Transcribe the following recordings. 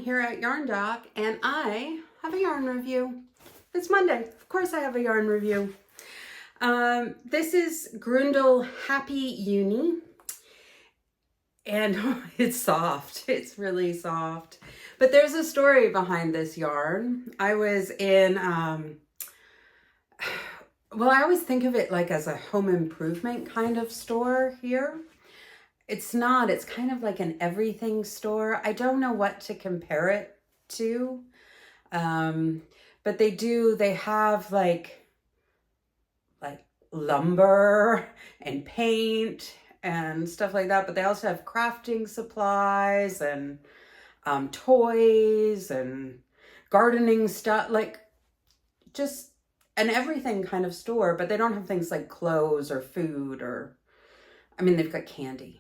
here at Yarn Doc, and I have a yarn review. It's Monday. Of course I have a yarn review. This is Grundle Happy Uni, and it's soft. It's really soft. But there's a story behind this yarn. I was in, well, I always think of it like as a home improvement kind of store here. It's not, it's kind of like an everything store. I don't know what to compare it to. But they have like lumber and paint and stuff like that. But they also have crafting supplies and toys and gardening stuff, like just an everything kind of store. But they don't have things like clothes or food or, I mean, they've got candy.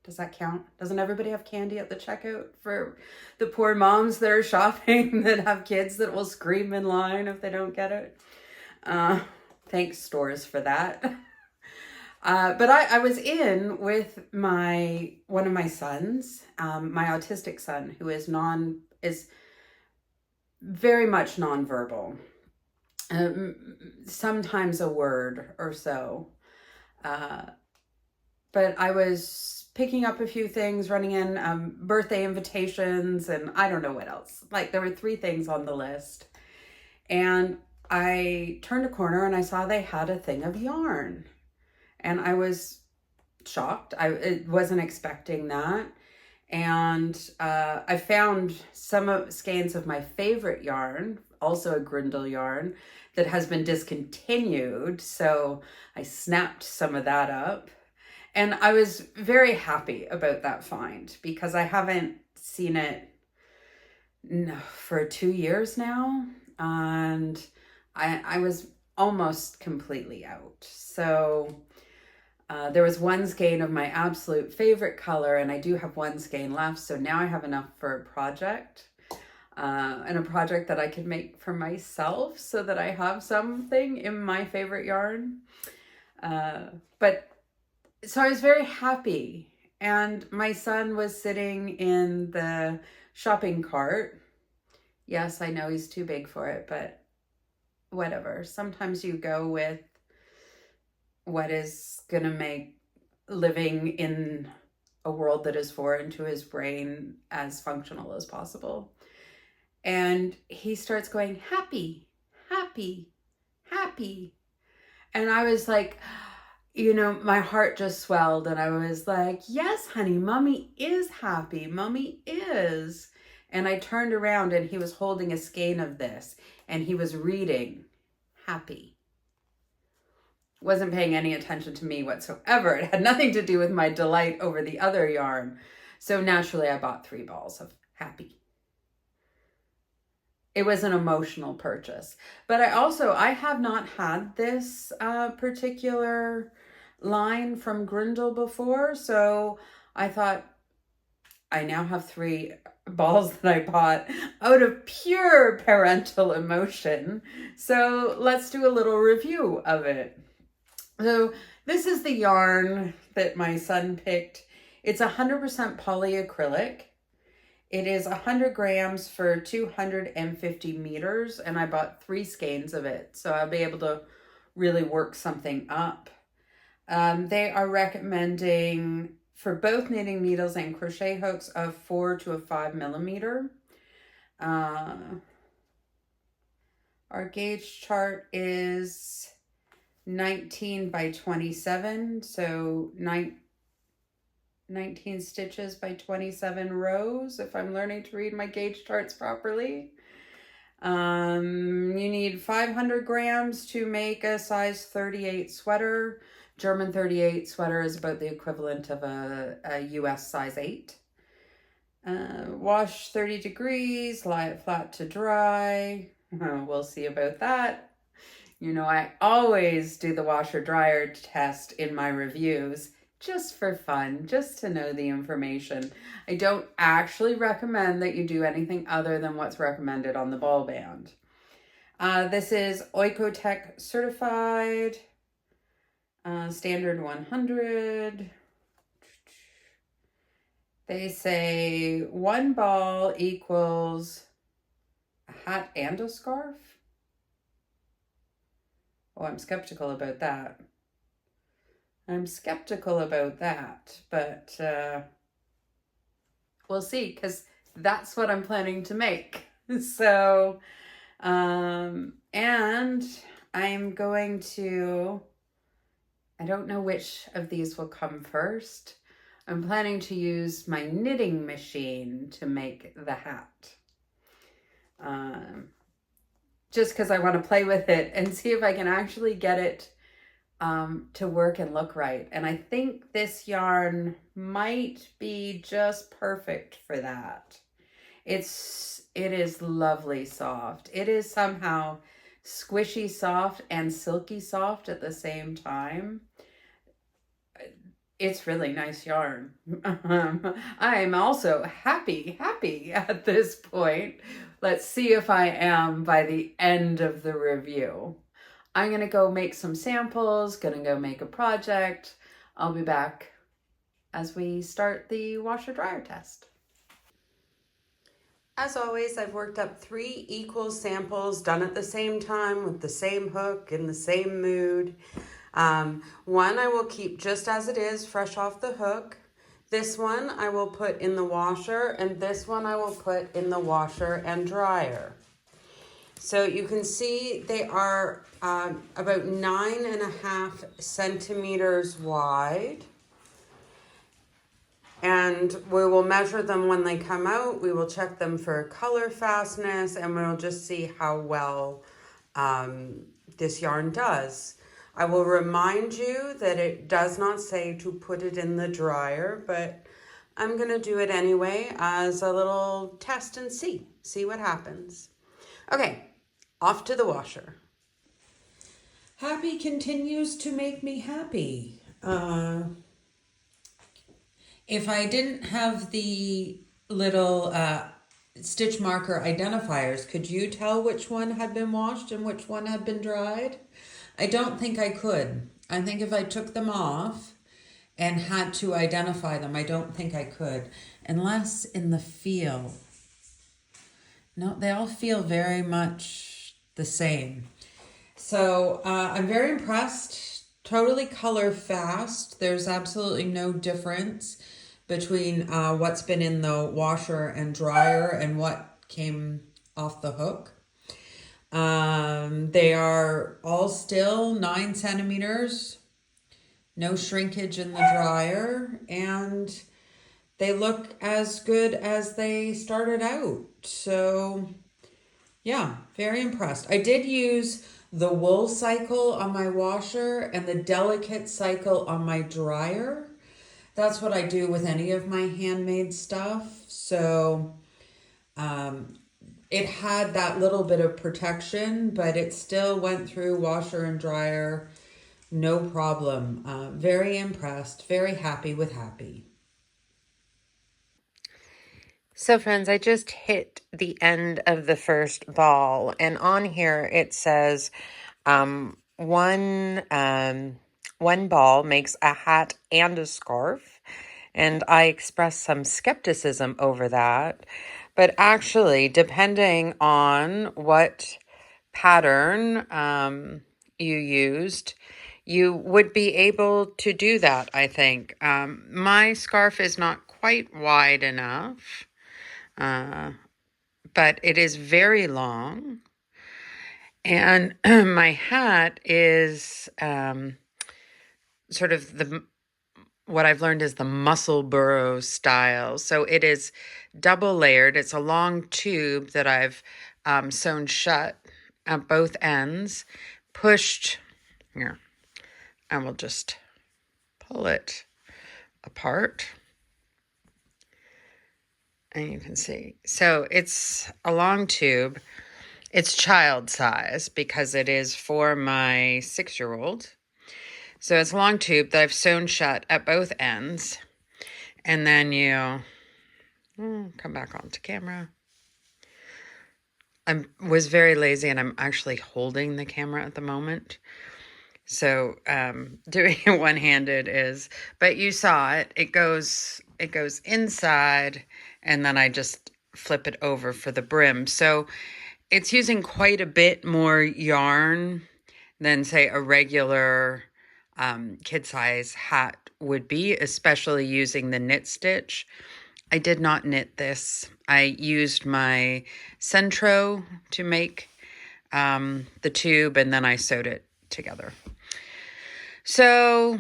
Does that count? Doesn't everybody have candy at the checkout for the poor moms that are shopping that have kids that will scream in line if they don't get it? Thanks, stores, for that. But I was in with one of my sons, my autistic son, who is very much nonverbal. Sometimes a word or so. But I was picking up a few things, running in birthday invitations, and I don't know what else. Like, there were 3 things on the list. And I turned a corner and I saw they had a thing of yarn. And I was shocked. I wasn't expecting that. And I found some skeins of my favorite yarn, also a Grundle yarn, that has been discontinued. So I snapped some of that up. And I was very happy about that find because I haven't seen it for 2 years now. And I was almost completely out. So there was one skein of my absolute favorite color, and I do have one skein left. So now I have enough for a project. And a project that I could make for myself so that I have something in my favorite yarn. So I was very happy, and my son was sitting in the shopping cart. Yes, I know he's too big for it, but whatever. Sometimes you go with what is going to make living in a world that is foreign to his brain as functional as possible. And he starts going, happy, happy, happy. And I was like, my heart just swelled, and I was like, yes, honey, mommy is happy. Mommy is. And I turned around and he was holding a skein of this and he was reading happy. Wasn't paying any attention to me whatsoever. It had nothing to do with my delight over the other yarn. So naturally I bought 3 balls of happy. It was an emotional purchase. But I have not had this particular line from Grundle before, so I thought I now have 3 balls that I bought out of pure parental emotion. So let's do a little review of it. So this is the yarn that my son picked. It's 100% polyacrylic. It is 100 grams for 250 meters, and I bought 3 skeins of it, so I'll be able to really work something up. They are recommending for both knitting needles and crochet hooks of 4 to a 5 millimeter. Our gauge chart is 19 by 27, so 19 stitches by 27 rows, if I'm learning to read my gauge charts properly. You need 500 grams to make a size 38 sweater. German 38 sweater is about the equivalent of a US size 8. Wash 30 degrees, lie it flat to dry. We'll see about that. I always do the washer dryer test in my reviews just for fun, just to know the information. I don't actually recommend that you do anything other than what's recommended on the ball band. This is Oeko-Tex certified, standard 100. They say 1 ball equals a hat and a scarf. Oh, I'm skeptical about that. But we'll see, because that's what I'm planning to make. So, and I'm going to, I don't know which of these will come first. I'm planning to use my knitting machine to make the hat. Just because I want to play with it and see if I can actually get it to work and look right. And I think this yarn might be just perfect for that. It is lovely soft. It is somehow squishy soft and silky soft at the same time. It's really nice yarn. I'm also happy at this point. Let's see if I am by the end of the review. I'm gonna go make some samples, gonna go make a project. I'll be back as we start the washer dryer test. As always, I've worked up 3 equal samples done at the same time with the same hook in the same mood. One I will keep just as it is, fresh off the hook. This one I will put in the washer, and this one I will put in the washer and dryer. So you can see they are about 9.5 centimeters wide. And we will measure them when they come out. We will check them for color fastness, and we'll just see how well this yarn does. I will remind you that it does not say to put it in the dryer, but I'm gonna do it anyway as a little test and see what happens. Okay, off to the washer. Happy continues to make me happy. If I didn't have the little stitch marker identifiers, could you tell which one had been washed and which one had been dried? I don't think I could. I think if I took them off and had to identify them, I don't think I could. Unless in the feel. No, they all feel very much the same. So I'm very impressed. Totally color fast. There's absolutely no difference between what's been in the washer and dryer and what came off the hook. They are all still 9 centimeters, no shrinkage in the dryer, and they look as good as they started out. So yeah, very impressed. I did use the wool cycle on my washer and the delicate cycle on my dryer. That's what I do with any of my handmade stuff. So it had that little bit of protection, but it still went through washer and dryer, no problem. Very impressed, very happy with Happy. So friends, I just hit the end of the first ball, and on here it says one ball makes a hat and a scarf, and I expressed some skepticism over that. But actually, depending on what pattern you used, you would be able to do that, I think. My scarf is not quite wide enough. But it is very long. And my hat is sort of what I've learned is the muscle burrow style. So it is double layered. It's a long tube that I've sewn shut at both ends, pushed here. I will just pull it apart. And you can see. So it's a long tube. It's child size because it is for my 6-year-old. So it's a long tube that I've sewn shut at both ends. And then you come back onto camera. I was very lazy and I'm actually holding the camera at the moment. So doing it one-handed is, but you saw it. It goes inside, and then I just flip it over for the brim. So it's using quite a bit more yarn than, say, a regular kid size hat would be, especially using the knit stitch. I did not knit this. I used my Centro to make the tube, and then I sewed it together. So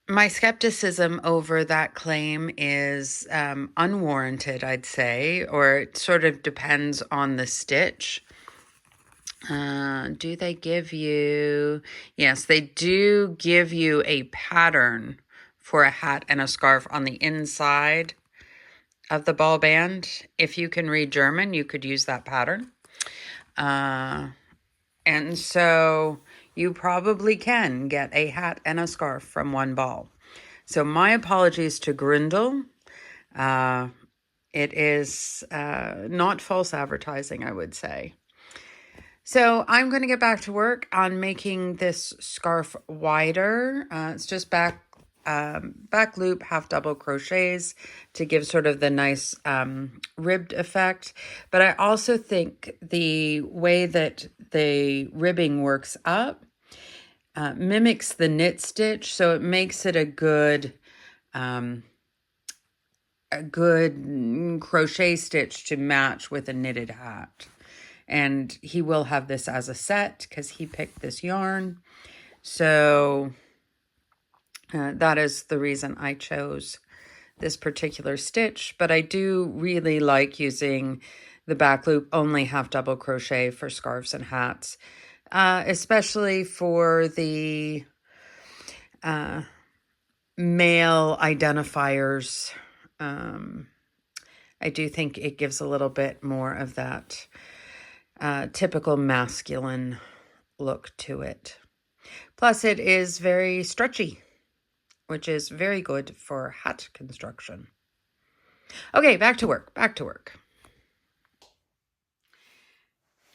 my skepticism over that claim is unwarranted, I'd say, or it sort of depends on the stitch. Do they give you... Yes, they do give you a pattern for a hat and a scarf on the inside of the ball band. If you can read German, you could use that pattern. And so you probably can get a hat and a scarf from one ball. So my apologies to Grindel. It is not false advertising, I would say. So I'm going to get back to work on making this scarf wider. It's just back loop, half double crochets to give sort of the nice ribbed effect. But I also think the way that the ribbing works up mimics the knit stitch, so it makes it a good crochet stitch to match with a knitted hat. And he will have this as a set because he picked this yarn. So that is the reason I chose this particular stitch. But I do really like using the back loop only half double crochet for scarves and hats, especially for the male identifiers. I do think it gives a little bit more of that typical masculine look to it. Plus, it is very stretchy, which is very good for hat construction. Okay, back to work.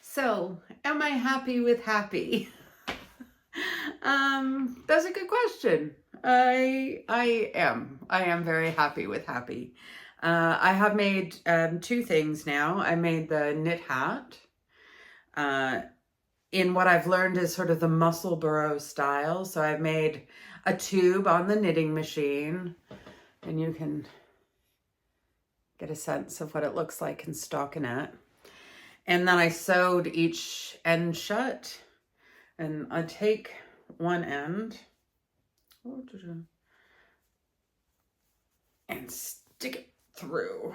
So, am I happy with happy? That's a good question. I am very happy with happy. I have made two things now. I made the knit hat in what I've learned is sort of the muscle burrow style. So I've made a tube on the knitting machine, and you can get a sense of what it looks like in stockinette. And then I sewed each end shut, and I take one end and stick it through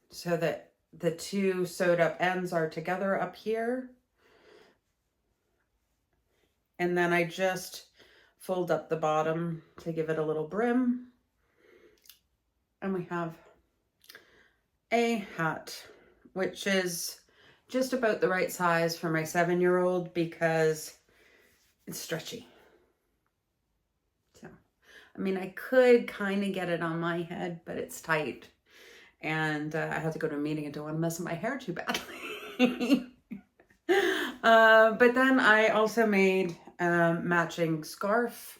so that the two sewed up ends are together up here. And then I just fold up the bottom to give it a little brim. And we have a hat, which is just about the right size for my 7-year-old because it's stretchy. So, I mean, I could kind of get it on my head, but it's tight. And I had to go to a meeting and don't want to mess up my hair too badly. But then I also made a matching scarf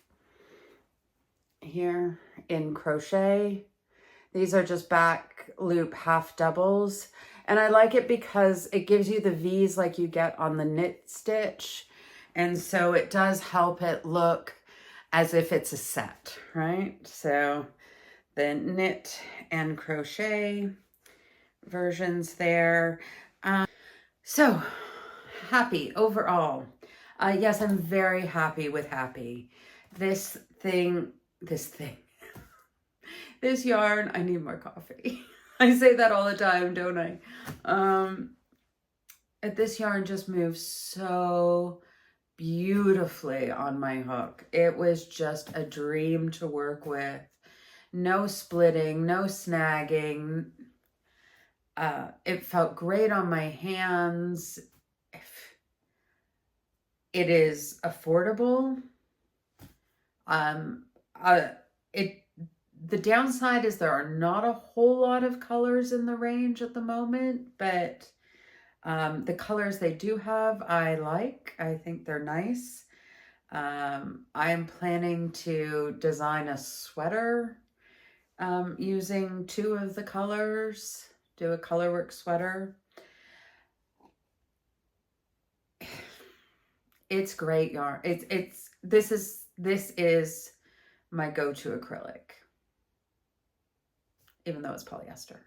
here in crochet. These are just back loop half doubles. And I like it because it gives you the V's like you get on the knit stitch. And so it does help it look as if it's a set, right? So the knit and crochet versions there. So happy overall. Yes, I'm very happy with happy. This yarn, I need more coffee. I say that all the time, don't I? This yarn just moves so beautifully on my hook. It was just a dream to work with. No splitting, no snagging. It felt great on my hands. It is affordable. The downside is there are not a whole lot of colors in the range at the moment, but the colors they do have, I like. I think they're nice. I'm planning to design a sweater using 2 of the colors, do a colorwork sweater. It's great yarn. This is my go-to acrylic, even though it's polyester.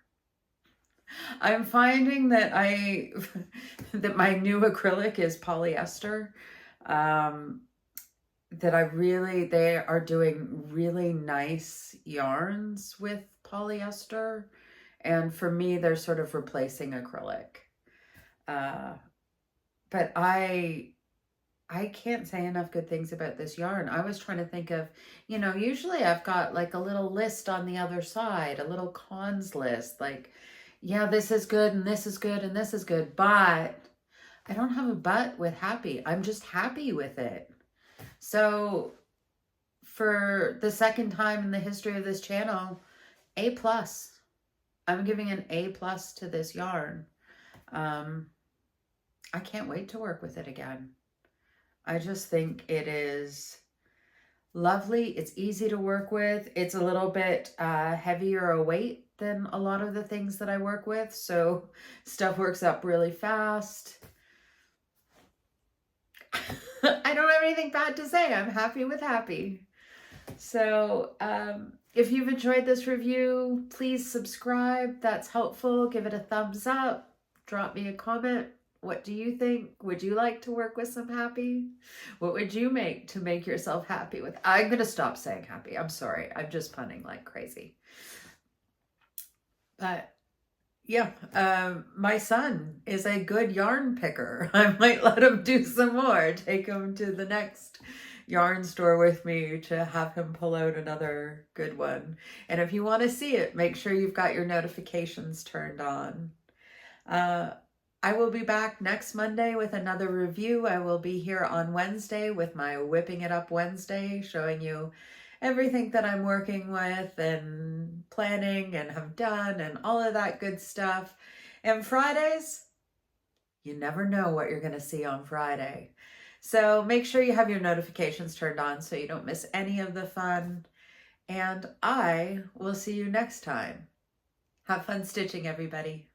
I'm finding that that my new acrylic is polyester. They are doing really nice yarns with polyester. And for me, they're sort of replacing acrylic. But I can't say enough good things about this yarn. I was trying to think of, usually I've got like a little list on the other side, a little cons list, like, yeah, this is good and this is good and this is good, but I don't have a but with happy. I'm just happy with it. So for the second time in the history of this channel, A+. I'm giving an A+ to this yarn. I can't wait to work with it again. I just think it is lovely. It's easy to work with. It's a little bit heavier a weight than a lot of the things that I work with. So stuff works up really fast. I don't have anything bad to say. I'm happy with happy. So if you've enjoyed this review, please subscribe. That's helpful. Give it a thumbs up. Drop me a comment. What do you think? Would you like to work with some happy? What would you make to make yourself happy with? I'm going to stop saying happy. I'm sorry. I'm just punning like crazy. But yeah, my son is a good yarn picker. I might let him do some more. Take him to the next yarn store with me to have him pull out another good one. And if you want to see it, make sure you've got your notifications turned on. I will be back next Monday with another review. I will be here on Wednesday with my Whipping It Up Wednesday, showing you everything that I'm working with and planning and have done and all of that good stuff. And Fridays, you never know what you're going to see on Friday. So make sure you have your notifications turned on so you don't miss any of the fun. And I will see you next time. Have fun stitching, everybody.